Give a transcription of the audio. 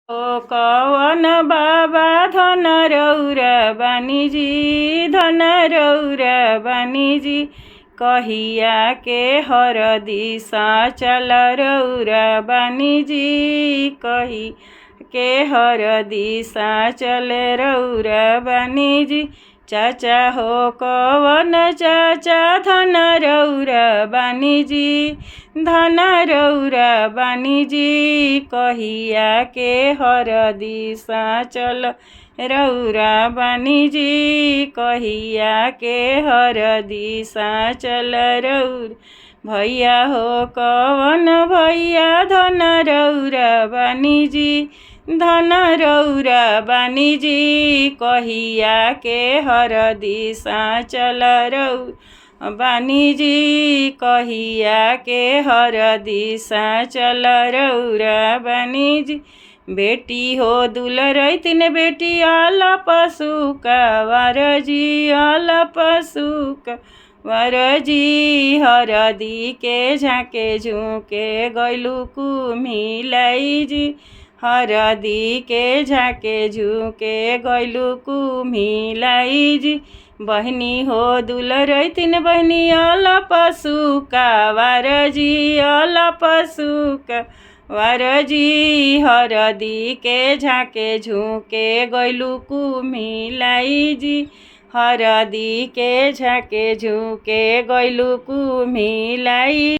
ओ कवन बाबा धन रौरा बानीजी, धन रौरा बानीजी, कहिया के हर दिशा चल रौरा बानीजी, कही के हर दिशा चल रौरा बानीजी। चाचा हो कवन चाचा धन रौरा बानीजी, धन रौरा बानीजी, कहिया के हर दिशा चल रौरा बानीजी, कहिया के हर दिशा चल रौरा। भैया हो कवन भैया धन रौरा बानीजी, धन रौरा बानीजी, कहिया के हर दिशा चल रौरा बानीजी, कहिया के हर दिशा चल रौरा बानीजी। बेटी हो दुलरैतिन बेटी आल पशुका वारजी, आल पशुका वारजी, हरदी के झाके झुके गैलू कुम्हिलाइजी, हरदी के झाके झुके गैलू कुम्हिलाइजी। बहनी हो दुलरैतिन बहनी आल पशुका वारजी, आल पशुका वारजी, हरदी के झाके झुके गैलू कुम्हिलाइजी, हरदी के झाके झुके गैलू कुम्हिलाइजी।